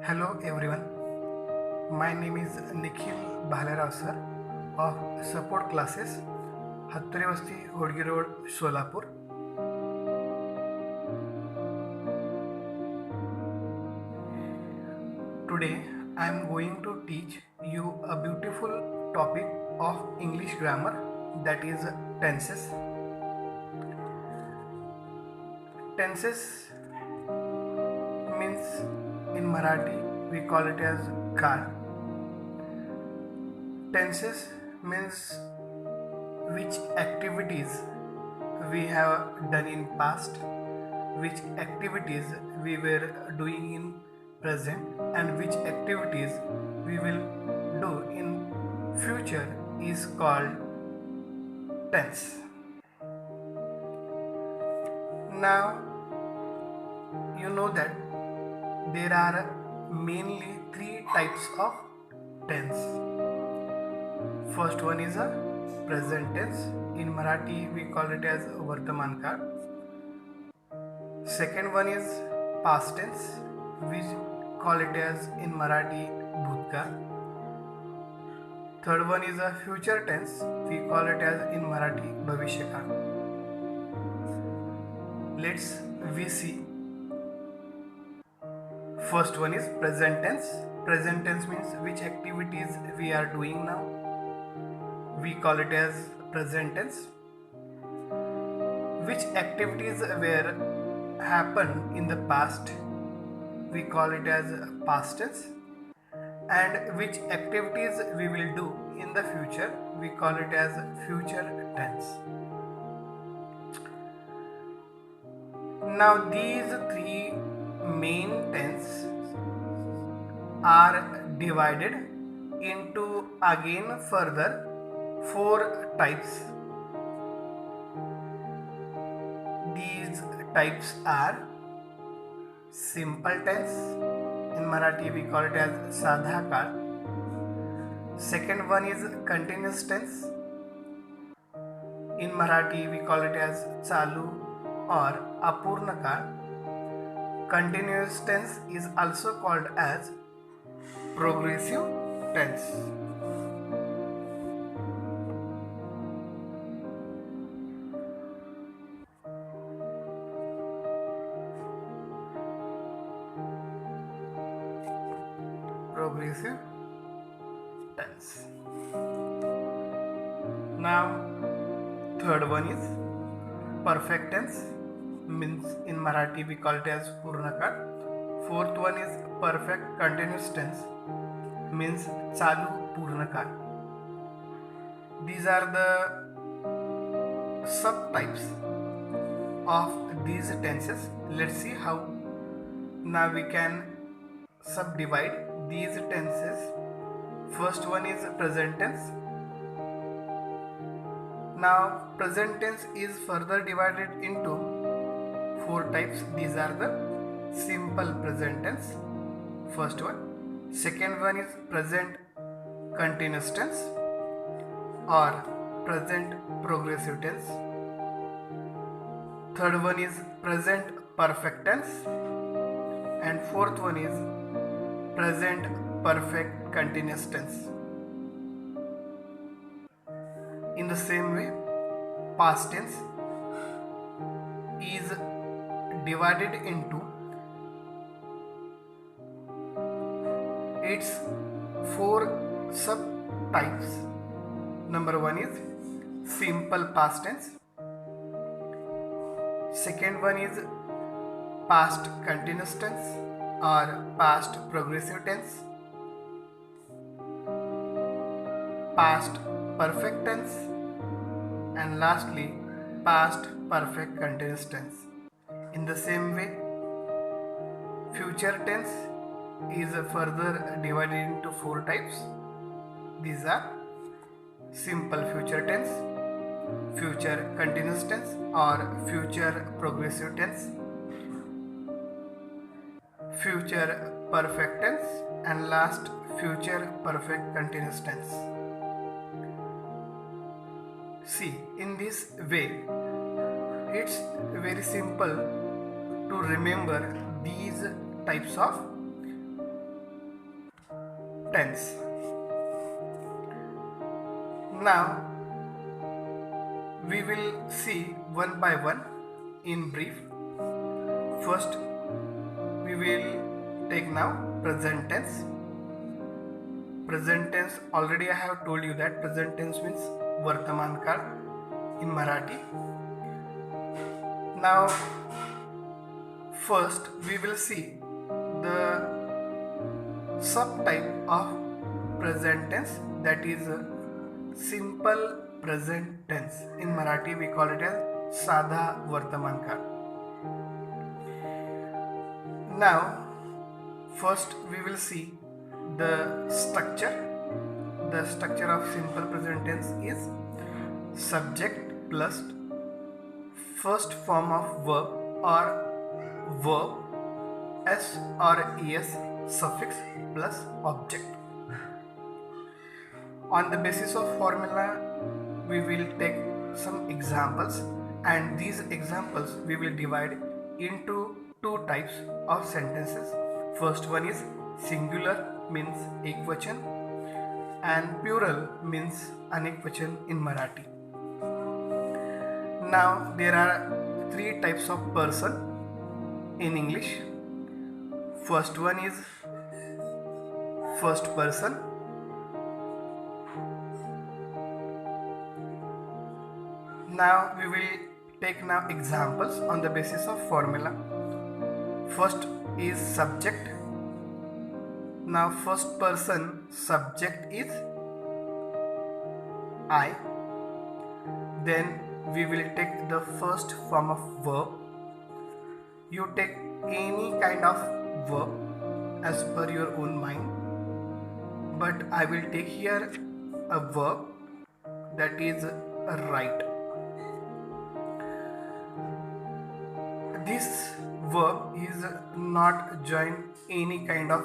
Hello everyone, my name is Nikhil Bhalerao sir of Support Classes, Hatturevasti Hodgi Road, Solapur. Today I am going to teach you a beautiful topic of English grammar, that is tenses. Tenses means in Marathi we call it as काळ. Tenses means which activities we have done in past, which activities we were doing in present, and which activities we will do in future is called tense. Now you know that there are mainly three types of tense. First one is a present tense. In Marathi we call it as Vartaman Kal. Second one is past tense. We call it as in Marathi Bhutkal. Third one is a future tense. We call it as in Marathi Bhavishyakal. Let's we see. First one is present tense. Present tense means which activities we are doing now. We call it as present tense. Which activities were happened in the past, we call it as past tense. And which activities we will do in the future, we call it as future tense. Now these three main tense are divided into again further four types. These types are simple tense. In Marathi we call it as Sadha Kal. Second one is continuous tense. In Marathi we call it as Chalu or Apurna Kal. Continuous tense is also called as progressive tense. Progressive tense. Now third one is perfect tense, means in Marathi we call it as Purnakal. Fourth one is perfect continuous tense, means Chalu Purnakal. These are the subtypes of these tenses. Let's see how now we can subdivide these tenses. First one is present tense. Now present tense is further divided into four types. These are the simple present tense, first one. Second one is present continuous tense or present progressive tense. Third one is present perfect tense, and fourth one is present perfect continuous tense. In the same way, past tense is divided into its four subtypes. Number one is simple past tense. Second one is past continuous tense or past progressive tense. Past perfect tense, and lastly past perfect continuous tense. In the same way, future tense is further divided into four types. These are simple future tense, future continuous tense or future progressive tense, future perfect tense, and last future perfect continuous tense. See, in this way, it's very simple to remember these types of tense. Now we will see one by one in brief. First we will take now present tense. Present tense, already I have told you that present tense means Vartaman Kal in Marathi. Now first we will see the subtype of present tense, that is simple present tense. In Marathi we call it as Sadha Vartaman Kal. Now first we will see the structure. The structure of simple present tense is subject plus first form of verb or verb s or es suffix plus object. On the basis of formula we will take some examples, and these examples we will divide into two types of sentences. First one is singular, means ekvachan, and plural means anekvachan in Marathi. Now there are three types of person in English. First one is first person. Now we will take now examples on the basis of formula. First is subject. Now first person subject is I. Then we will take the first form of verb. You take any kind of verb as per your own mind, but I will take here a verb, that is write. This verb is not joined any kind of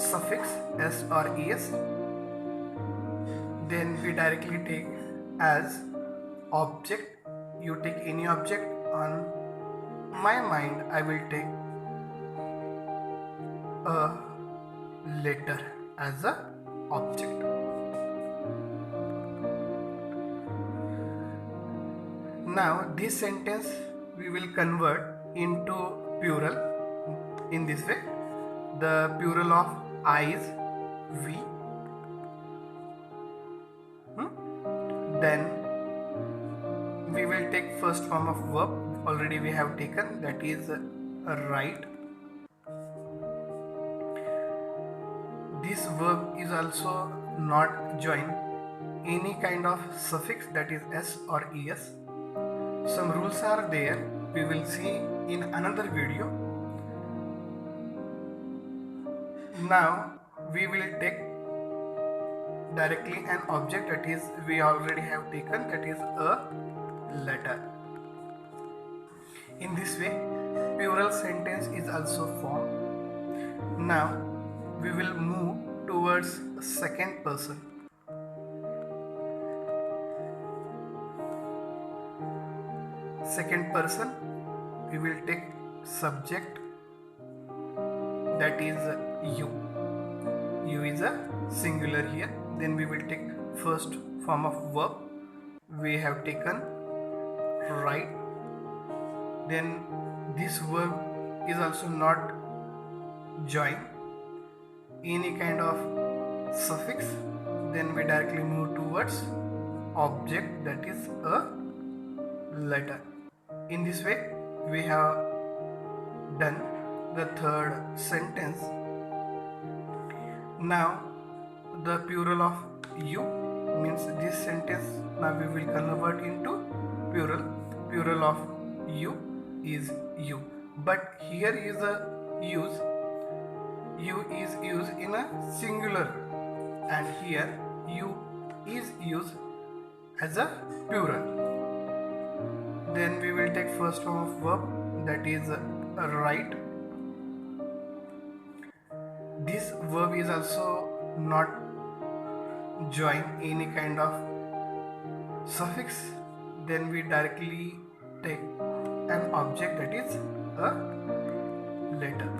suffix s or es. Then we directly take as object. You take any object. On my mind I will take a letter as a object. Now this sentence we will convert into plural in this way. The plural of I is we. Then we will take first form of verb, already we have taken, that is write. This verb is also not joined any kind of suffix, that is s or es. Some rules are there, we will see in another video. Now we will take directly an object, that is we already have taken, that is a letter. In this way plural sentence is also formed. Now we will move towards second person. Second person we will take subject, that is you. You is a singular here. Then we will take first form of verb, we have taken write. Then this verb is also not joined any kind of suffix. Then we directly move towards object, that is a letter. In this way we have done the third sentence. Now the plural of you means this sentence now we will convert into plural. Plural of you is you, but here is a use. You is used in a singular, and here you is used as a plural. Then we will take first form of verb, that is write. This verb is also not join any kind of suffix. Then we directly take an object, that is a letter.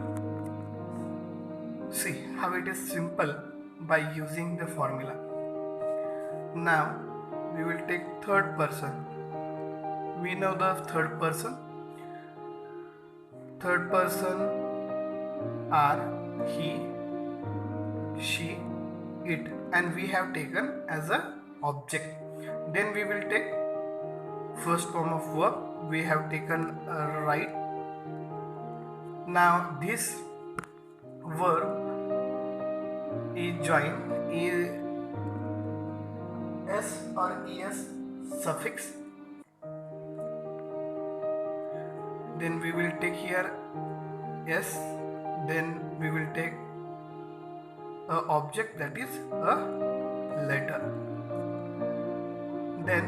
See how it is simple by using the formula. Now we will take third person. We know the third person. Third person are he, she, it, and we have taken as a object. Then we will take first form of verb. We have taken write. Now this verb is joined s or es suffix. Then we will take here s. Then we will take a object, that is a letter. Then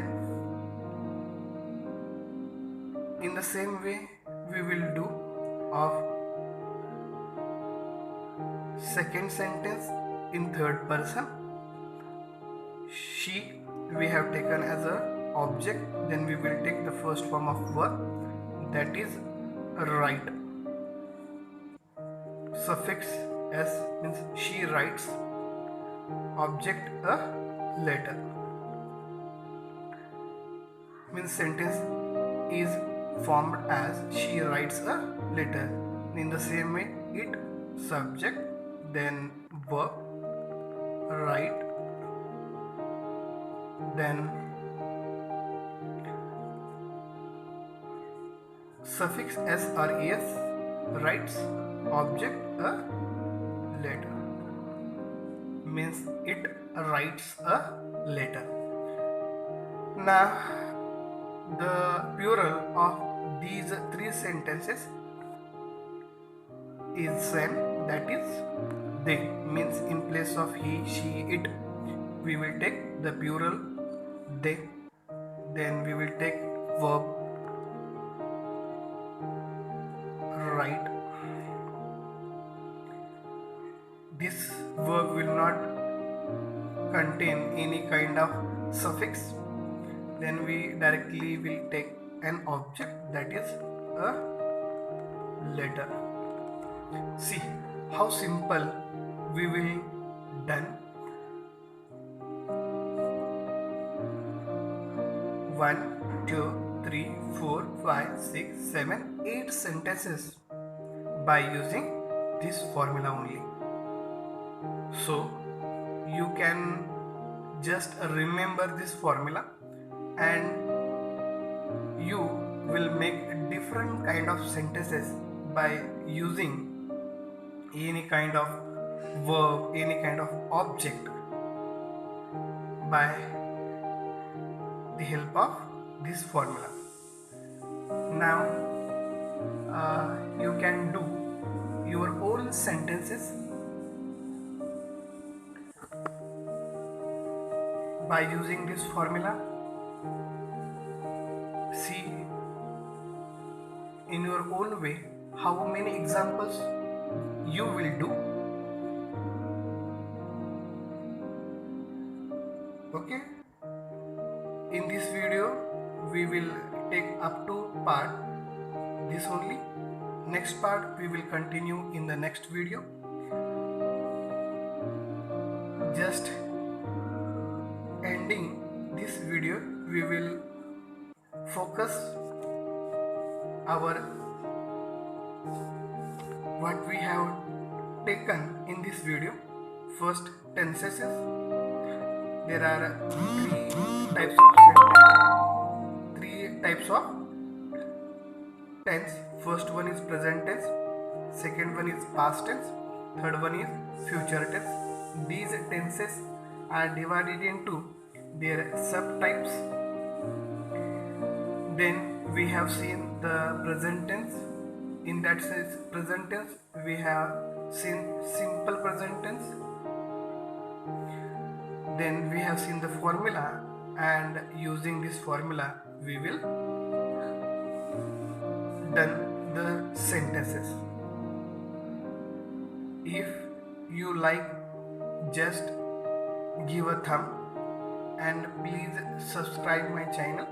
in the same way we will do of second sentence in third person. She we have taken as a object. Then we will take the first form of verb, that is write. Suffix s means she writes, object a letter. Means sentence is formed as she writes a letter. In the same way, it subject, then verb write, then suffix s or es writes, object a letter. Means it writes a letter. Now the plural of these three sentences is same, that is they. Means in place of he, she, it, we will take the plural they. Then we will take verb write. This verb will not contain any kind of suffix. Then we directly will take an object, that is a letter. See how simple we will done. 1, 2, 3, 4, 5, 6, 7, 8 sentences by using this formula only. So you can just remember this formula and you will make different kind of sentences by using any kind of verb, any kind of object by the help of this formula. Now you can do your own sentences by using this formula. See in your own way how many examples you will do. Okay, in this video we will take up to part this only. Next part we will continue in the next video. Just ending this video, we will focus our what we have taken in this video. First, tenses. There are three types of tense. First one is present tense, second one is past tense, third one is future tense. These tenses are divided into their subtypes. Then we have seen the present tense. In that sense, present tense we have seen simple present tense. Then we have seen the formula, and using this formula we will done the sentences. If you like, just give a thumb and please subscribe my channel.